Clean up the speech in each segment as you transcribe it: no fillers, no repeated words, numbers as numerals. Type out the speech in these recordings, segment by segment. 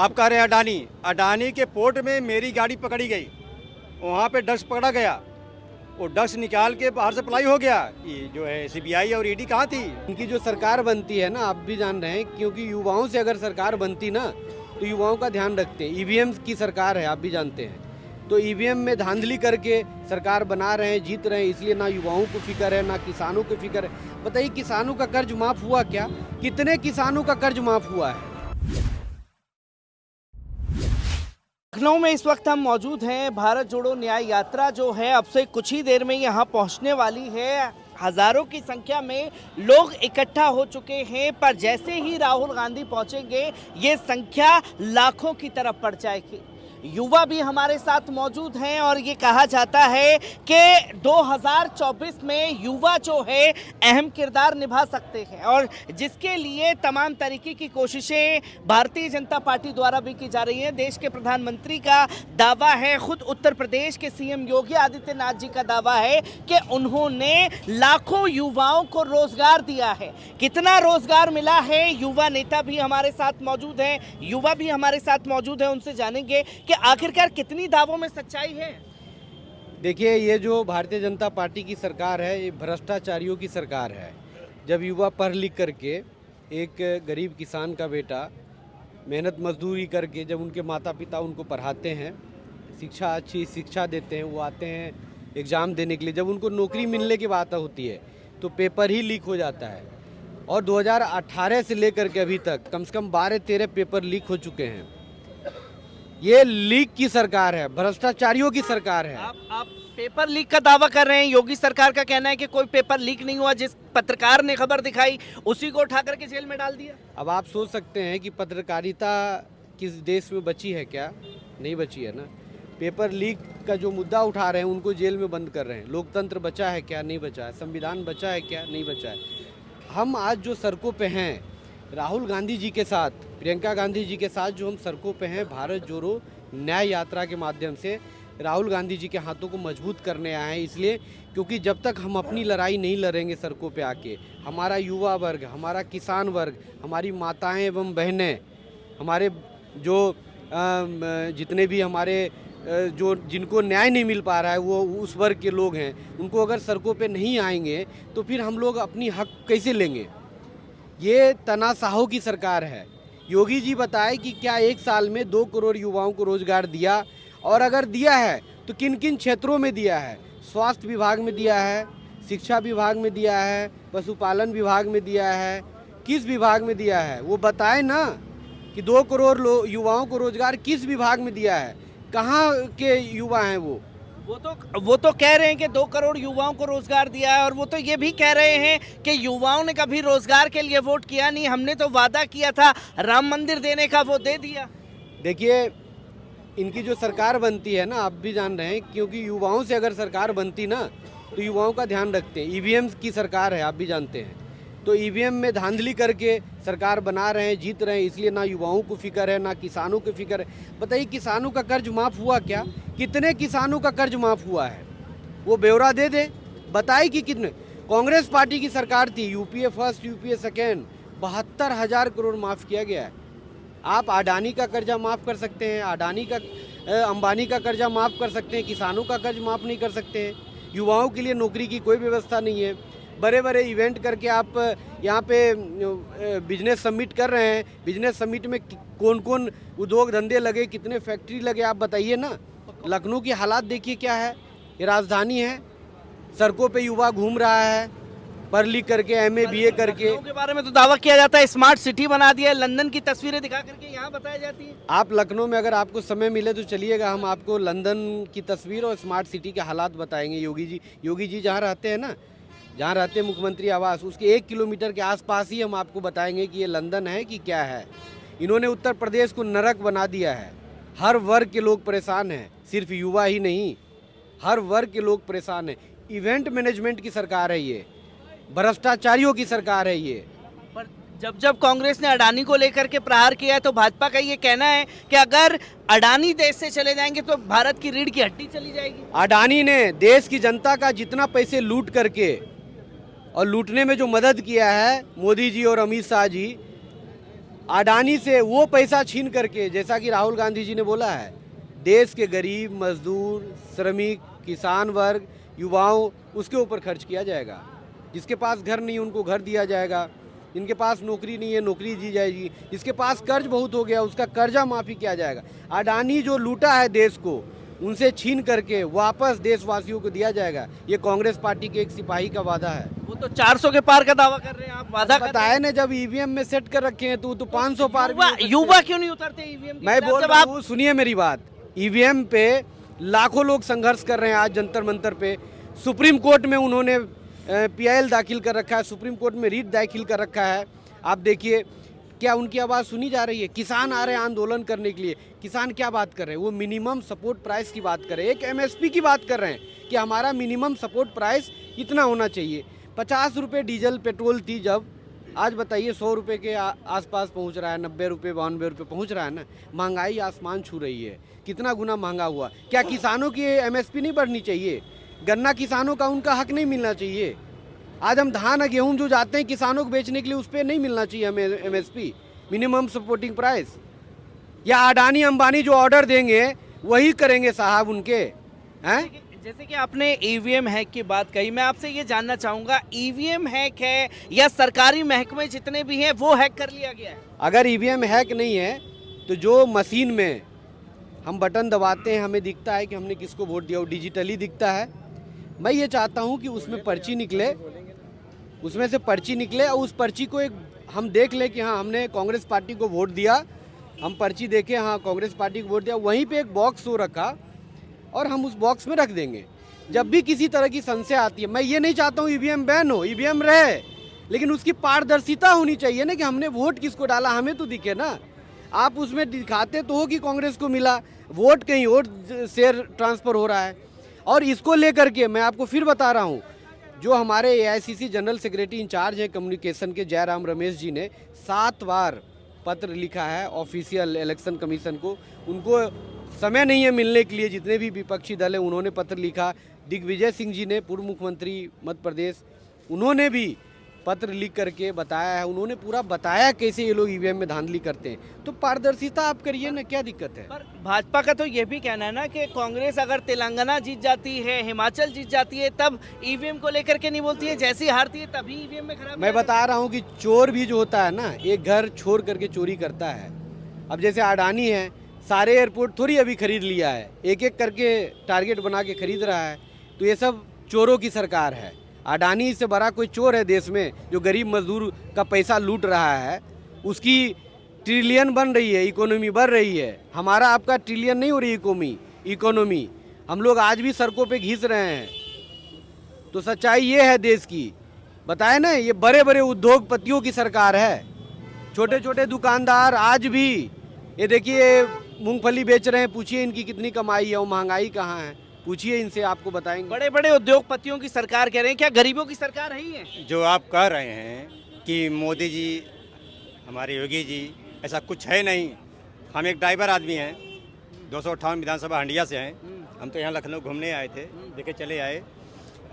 आप कह रहे हैं अडानी अडानी के पोर्ट में मेरी गाड़ी पकड़ी गई, वहाँ पे ड्रग्स पकड़ा गया, वो ड्रग्स निकाल के बाहर से पलाई हो गया। ये जो है सीबीआई और ईडी कहाँ थी? इनकी जो सरकार बनती है ना, आप भी जान रहे हैं, क्योंकि युवाओं से अगर सरकार बनती ना तो युवाओं का ध्यान रखते हैं। ईवीएम की सरकार है, आप भी जानते हैं, तो ईवीएम में धांधली करके सरकार बना रहे हैं, जीत रहे हैं, इसलिए ना युवाओं को फिक्र है ना किसानों को फिक्र है। बताइए किसानों का कर्ज माफ हुआ क्या? कितने किसानों का कर्ज माफ हुआ है? लखनऊ में इस वक्त हम मौजूद हैं। भारत जोड़ो न्याय यात्रा जो है अब से कुछ ही देर में यहाँ पहुँचने वाली है। हजारों की संख्या में लोग इकट्ठा हो चुके हैं, पर जैसे ही राहुल गांधी पहुंचेंगे ये संख्या लाखों की तरफ बढ़ जाएगी। युवा भी हमारे साथ मौजूद हैं और ये कहा जाता है कि 2024 में युवा जो है अहम किरदार निभा सकते हैं, और जिसके लिए तमाम तरीके की कोशिशें भारतीय जनता पार्टी द्वारा भी की जा रही हैं। देश के प्रधानमंत्री का दावा है, खुद उत्तर प्रदेश के सीएम योगी आदित्यनाथ जी का दावा है कि उन्होंने लाखों युवाओं को रोजगार दिया है। कितना रोजगार मिला है, युवा नेता भी हमारे साथ मौजूद हैं, युवा भी हमारे साथ मौजूद हैं, उनसे जानेंगे कि आखिरकार कितनी दावों में सच्चाई है। देखिए, ये जो भारतीय जनता पार्टी की सरकार है, ये भ्रष्टाचारियों की सरकार है। जब युवा पढ़ लिख करके, एक गरीब किसान का बेटा मेहनत मजदूरी करके जब उनके माता पिता उनको पढ़ाते हैं, शिक्षा अच्छी शिक्षा देते हैं, वो आते हैं एग्ज़ाम देने के लिए, जब उनको नौकरी मिलने की बात होती है तो पेपर ही लीक हो जाता है। और 2018 से लेकर के अभी तक कम से कम 12-13 पेपर लीक हो चुके हैं। ये लीक की सरकार है, भ्रष्टाचारियों की सरकार है। आप पेपर लीक का दावा कर रहे हैं। योगी सरकार का कहना है कि कोई पेपर लीक नहीं हुआ, जिस पत्रकार ने खबर दिखाई उसी को उठा करके जेल में डाल दिया। अब आप सोच सकते हैं कि पत्रकारिता किस देश में बची है, क्या नहीं बची है ना। पेपर लीक का जो मुद्दा उठा रहे हैं उनको जेल में बंद कर रहे हैं। लोकतंत्र बचा है क्या? नहीं बचा है। संविधान बचा है क्या? नहीं बचा है। हम आज जो सड़कों पे हैं, राहुल गांधी जी के साथ, प्रियंका गांधी जी के साथ जो हम सड़कों पे हैं, भारत जोड़ो न्याय यात्रा के माध्यम से राहुल गांधी जी के हाथों को मजबूत करने आए हैं। इसलिए क्योंकि जब तक हम अपनी लड़ाई नहीं लड़ेंगे सड़कों पे आके, हमारा युवा वर्ग, हमारा किसान वर्ग, हमारी माताएं एवं बहनें, हमारे जो जितने भी हमारे जो जिनको न्याय नहीं मिल पा रहा है, वो उस वर्ग के लोग हैं, उनको अगर सड़कों पे नहीं आएंगे तो फिर हम लोग अपनी हक कैसे लेंगे? ये तानाशाहों की सरकार है। योगी जी बताए कि क्या एक साल में 2 करोड़ युवाओं को रोजगार दिया, और अगर दिया है तो किन किन क्षेत्रों में दिया है? स्वास्थ्य विभाग में दिया है, शिक्षा विभाग में दिया है, पशुपालन विभाग में दिया है, किस विभाग में दिया है? वो बताए ना कि 2 करोड़ युवाओं को रोजगार किस विभाग में दिया है, कहाँ के युवा हैं वो तो कह रहे हैं कि 2 करोड़ युवाओं को रोजगार दिया है, और वो तो ये भी कह रहे हैं कि युवाओं ने कभी रोजगार के लिए वोट किया नहीं, हमने तो वादा किया था राम मंदिर देने का, वो दे दिया। देखिए, इनकी जो सरकार बनती है ना, आप भी जान रहे हैं, क्योंकि युवाओं से अगर सरकार बनती ना तो युवाओं का ध्यान रखते हैं। ईवीएम की सरकार है, आप भी जानते हैं, तो ईवीएम में धांधली करके सरकार बना रहे हैं, जीत रहे हैं, इसलिए ना युवाओं को फिक्र है ना किसानों को फिक्र है। बताइए किसानों का कर्ज माफ हुआ क्या? कितने किसानों का कर्ज माफ हुआ है? वो ब्यौरा दे दे, बताइए कि कितने। कांग्रेस पार्टी की सरकार थी, UPA first UPA second, 72,000 crore माफ़ किया गया है। आप अडानी का कर्जा माफ़ कर सकते हैं, अंबानी का कर्जा माफ़ कर सकते हैं, किसानों का कर्ज माफ़ नहीं कर सकते हैं। युवाओं के लिए नौकरी की कोई व्यवस्था नहीं है। बड़े बड़े इवेंट करके आप यहाँ पे बिजनेस समिट कर रहे हैं। बिजनेस समिट में कौन कौन उद्योग धंधे लगे, कितने फैक्ट्री लगे, आप बताइए ना। लखनऊ की हालात देखिए क्या है। ये राजधानी है, सड़कों पे युवा घूम रहा है, पढ़ लिख करके, एमए बीए करके। लखनऊ के बारे में तो दावा किया जाता है स्मार्ट सिटी बना दिया है, लंदन की तस्वीरें दिखा करके यहाँ बताई जाती है। आप लखनऊ में अगर आपको समय मिले तो चलिएगा, हम आपको लंदन की तस्वीर और स्मार्ट सिटी के हालात बताएंगे। योगी जी जहाँ रहते हैं ना, जहाँ रहते हैं मुख्यमंत्री आवास, उसके 1 किलोमीटर के आसपास ही हम आपको बताएंगे कि ये लंदन है कि क्या है। इन्होंने उत्तर प्रदेश को नरक बना दिया है। हर वर्ग के लोग परेशान हैं, सिर्फ युवा ही नहीं, हर वर्ग के लोग परेशान हैं। इवेंट मैनेजमेंट की सरकार है ये, भ्रष्टाचारियों की सरकार है ये। पर जब कांग्रेस ने अडानी को लेकर के प्रहार किया है तो भाजपा का ये कहना है कि अगर अडानी देश से चले जाएंगे तो भारत की रीढ़ की हड्डी चली जाएगी। अडानी ने देश की जनता का जितना पैसे लूट करके, और लूटने में जो मदद किया है मोदी जी और अमित शाह जी, अडानी से वो पैसा छीन करके, जैसा कि राहुल गांधी जी ने बोला है, देश के गरीब, मजदूर, श्रमिक, किसान वर्ग, युवाओं, उसके ऊपर खर्च किया जाएगा। जिसके पास घर नहीं उनको घर दिया जाएगा, जिनके पास नौकरी नहीं है नौकरी दी जाएगी, जिसके पास कर्ज बहुत हो गया उसका कर्जा माफ़ी किया जाएगा। अडानी जो लूटा है देश को, उनसे छीन करके वापस देशवासियों को दिया जाएगा। ये कांग्रेस पार्टी के एक सिपाही का वादा है। वो तो 400 के पार का दावा कर रहे हैं, आप वादा कर रहे बताया ना, जब ईवीएम में सेट कर रखे हैं तो 500 पार भी हो सकते हैं। युवा क्यों नहीं उतरते ईवीएम के मैं खिलाफ? बोल जब रहा आप हूँ, सुनिए मेरी बात। ईवीएम पे लाखों लोग संघर्ष कर रहे हैं आज जंतर मंतर पे। सुप्रीम कोर्ट में उन्होंने पीआईएल दाखिल कर रखा है, सुप्रीम कोर्ट में रीट दाखिल कर रखा है। आप देखिए क्या उनकी आवाज़ सुनी जा रही है। किसान आ रहे हैं आंदोलन करने के लिए। किसान क्या बात कर रहे हैं? वो मिनिमम सपोर्ट प्राइस की बात कर रहे हैं, एक एमएसपी की बात कर रहे हैं कि हमारा मिनिमम सपोर्ट प्राइस इतना होना चाहिए। 50 रुपये डीजल पेट्रोल थी जब, आज बताइए 100 रुपये के आसपास पहुंच रहा है, 90 रुपये 92 रुपये पहुंच रहा है ना। महंगाई आसमान छू रही है, कितना गुना महंगा हुआ। क्या किसानों की एमएसपी नहीं बढ़नी चाहिए? गन्ना किसानों का उनका हक नहीं मिलना चाहिए? आज हम धान गेहूं जो जाते हैं किसानों को बेचने के लिए, उस पर नहीं मिलना चाहिए हमें एमएसपी, मिनिमम सपोर्टिंग प्राइस? या अडानी अंबानी जो ऑर्डर देंगे वही करेंगे साहब उनके, हैं? जैसे कि आपने ईवीएम हैक की बात कही, मैं आपसे ये जानना चाहूंगा, ईवीएम हैक है या सरकारी महकमे जितने भी हैं वो हैक कर लिया गया है? अगर ईवीएम हैक नहीं है तो जो मशीन में हम बटन दबाते हैं हमें दिखता है कि हमने किसको वोट दिया, वो डिजिटली दिखता है। मैं ये चाहता हूँ कि उसमें पर्ची निकले, उसमें से पर्ची निकले और उस पर्ची को एक हम देख लें कि हाँ हमने कांग्रेस पार्टी को वोट दिया। हम पर्ची देखें, हाँ कांग्रेस पार्टी को वोट दिया, वहीं पे एक बॉक्स हो रखा और हम उस बॉक्स में रख देंगे। जब भी किसी तरह की संशय आती है, मैं ये नहीं चाहता हूँ ईवीएम बैन हो, ईवीएम रहे, लेकिन उसकी पारदर्शिता होनी चाहिए ना कि हमने वोट किसको डाला, हमें तो दिखे ना। आप उसमें दिखाते तो हो कि कांग्रेस को मिला वोट, कहीं और शेयर ट्रांसफ़र हो रहा है। और इसको लेकर के मैं आपको फिर बता रहा हूँ, जो हमारे एआईसीसी जनरल सेक्रेटरी इंचार्ज हैं कम्युनिकेशन के, जयराम रमेश जी ने 7 बार पत्र लिखा है ऑफिशियल इलेक्शन कमीशन को। उनको समय नहीं है मिलने के लिए, जितने भी विपक्षी दल हैं उन्होंने पत्र लिखा। दिग्विजय सिंह जी ने, पूर्व मुख्यमंत्री मध्य प्रदेश, उन्होंने भी पत्र लिख करके बताया है। उन्होंने पूरा बताया कैसे ये लोग ईवीएम में धांधली करते हैं। तो पारदर्शिता आप करिए ना, क्या दिक्कत है? पर भाजपा का तो ये भी कहना है ना कि कांग्रेस अगर तेलंगाना जीत जाती है, हिमाचल जीत जाती है, तब ईवीएम को लेकर के नहीं बोलती है, जैसी हारती है तभी ईवीएम में खराब। मैं बता रहा हूँ कि चोर भी जो होता है ना, एक घर छोड़ करके चोरी करता है। अब जैसे अडानी है, सारे एयरपोर्ट थोड़ी अभी खरीद लिया है, एक एक करके टारगेट बना के खरीद रहा है। तो ये सब चोरों की सरकार है। अडानी से बड़ा कोई चोर है देश में जो गरीब मजदूर का पैसा लूट रहा है? उसकी ट्रिलियन बन रही है, इकोनॉमी बढ़ रही है। हमारा आपका ट्रिलियन नहीं हो रही इकोनॉमी। हम लोग आज भी सड़कों पे घिस रहे हैं। तो सच्चाई ये है देश की। बताए ना, ये बड़े बड़े उद्योगपतियों की सरकार है। छोटे छोटे दुकानदार आज भी, ये देखिए मूंगफली बेच रहे हैं, पूछिए इनकी कितनी कमाई है और महंगाई कहाँ है, पूछिए इनसे, आपको बताएंगे। बड़े बड़े उद्योगपतियों की सरकार कह रहे हैं, क्या गरीबों की सरकार है ही है? जो आप कह रहे हैं कि मोदी जी, हमारे योगी जी, ऐसा कुछ है नहीं। हम एक ड्राइवर आदमी हैं, 258 विधानसभा हंडिया से हैं। हम तो यहाँ लखनऊ घूमने आए थे, देखे चले आए।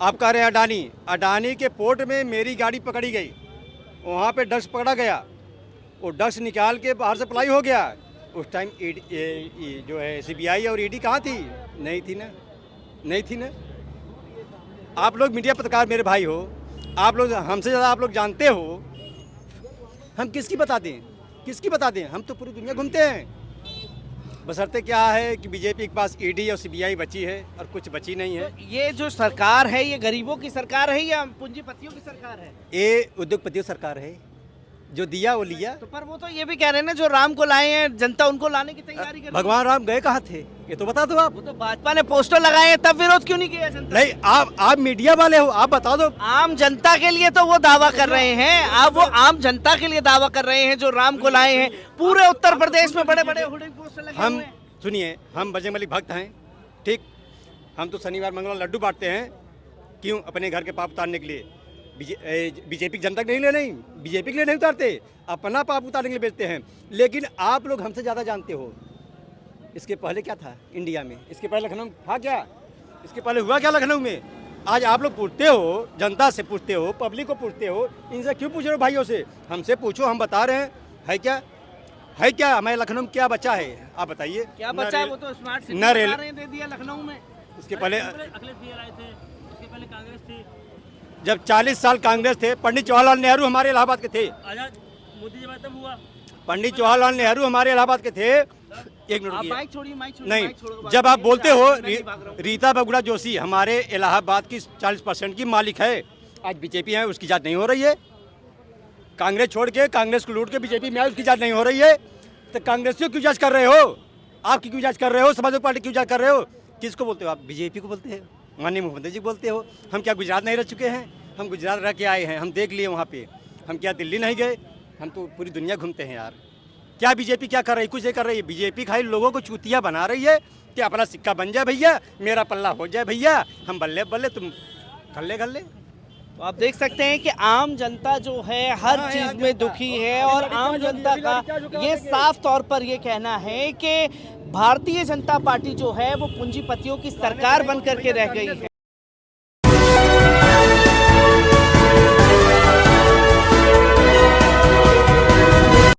आप कह रहे हैं अडानी के पोर्ट में मेरी गाड़ी पकड़ी गई, वहाँ पे ड्रग्स पकड़ा गया, वो ड्रग्स निकाल के बाहर सप्लाई हो गया। उस टाइम जो है सीबीआई और ईडी कहाँ थी? नहीं थी ना, नहीं थी ना। आप लोग मीडिया पत्रकार मेरे भाई हो, आप लोग हमसे ज़्यादा आप लोग जानते हो। हम किसकी बता दें, किसकी बता दें? हम तो पूरी दुनिया घूमते हैं। बशर्ते क्या है कि बीजेपी के पास ईडी और सीबीआई बची है और कुछ बची नहीं है। तो ये जो सरकार है, ये गरीबों की सरकार है या पूंजीपतियों की सरकार है? ये उद्योगपतियों की सरकार है, जो दिया वो लिया। तो पर वो तो ये भी कह रहे हैं ना, जो राम को लाए हैं जनता उनको लाने की तैयारी कर रही है। भगवान राम गए कहाँ थे, ये तो बता दो आप। वो तो भाजपा ने पोस्टर लगाए हैं, तब विरोध क्यों नहीं किया जनता? नहीं, आप मीडिया वाले हो, आप बता दो। आम जनता के लिए तो वो दावा कर रहे हैं, आप वो आम जनता के लिए दावा कर रहे हैं जो राम को लाए हैं। पूरे उत्तर प्रदेश में बड़े बड़े होर्डिंग पोस्टर लगे हम हुए हैं। सुनिए, हम बजरंगबली भक्त हैं, ठीक। हम तो शनिवार मंगलवार लड्डू बांटते हैं, क्यों? अपने घर के पाप उतारने के लिए। बीजेपी जनता के लिए नहीं, बीजेपी के लिए नहीं उतारते, अपना पाप उतारने के लिए बेचते हैं। लेकिन आप लोग हमसे ज़्यादा जानते हो। इसके पहले क्या था इंडिया में? इसके पहले लखनऊ था क्या? इसके पहले हुआ क्या लखनऊ में? आज आप लोग पूछते हो, जनता से पूछते हो, पब्लिक को पूछते हो, इनसे क्यों पूछ रहे हो? भाइयों से, हमसे पूछो, हम बता रहे हैं। है क्या? है क्या हमारे लखनऊ में क्या बचा है आप बताइए। क्या न बचा है? रेल- वो तो स्मार्ट सिटी न रेल- बता रहे हैं, दे दिया लखनऊ में। इसके पहले अखिलेश जी आए थे, उसके पहले कांग्रेस थी। जब 40 साल कांग्रेस थे, पंडित जवाहरलाल नेहरू हमारे इलाहाबाद के थे। आजाद मोदी जब आए तब हुआ। पंडित जवाहरलाल नेहरू हमारे इलाहाबाद के थे। एक मिनट आप रुकिए। माइक छोड़िए, माइक छोड़िए, नहीं, माइक छोड़ो, बात जब आप करिए। बोलते हो मैं नहीं भाग रहा हूँ। रीता बगुड़ा जोशी हमारे इलाहाबाद की 40% की मालिक है। आज बीजेपी है, उसकी जांच नहीं हो रही है। कांग्रेस छोड़ के, कांग्रेस को लूट के बीजेपी में आए, उसकी जांच नहीं हो रही है। तो कांग्रेसियों क्यों जांच कर रहे हो? आपकी क्यों जांच कर रहे हो? समाजवादी पार्टी क्यों जांच कर रहे हो? किसको बोलते हो आप? बीजेपी को बोलते हो, माननीय मुख्यमंत्री जी को बोलते हो। हम क्या गुजरात नहीं रह चुके हैं? हम गुजरात रह के आए हैं, हम देख लिए वहाँ पे। हम क्या दिल्ली नहीं गए? हम तो पूरी दुनिया घूमते हैं यार। क्या बीजेपी क्या कर रही है? कुछ नहीं कर रही है। बीजेपी खाली लोगों को चूतिया बना रही है कि अपना सिक्का बन जाए भैया, मेरा पल्ला हो जाए भैया, हम बल्ले बल्ले तुम गल्ले गल्ले। तो आप देख सकते हैं कि आम जनता जो है हर हाँ, चीज आम में जनता। दुखी है और आम जनता का ये साफ तौर पर ये कहना है कि भारतीय जनता पार्टी जो है वो पूंजीपतियों की सरकार बन करके रह गई है।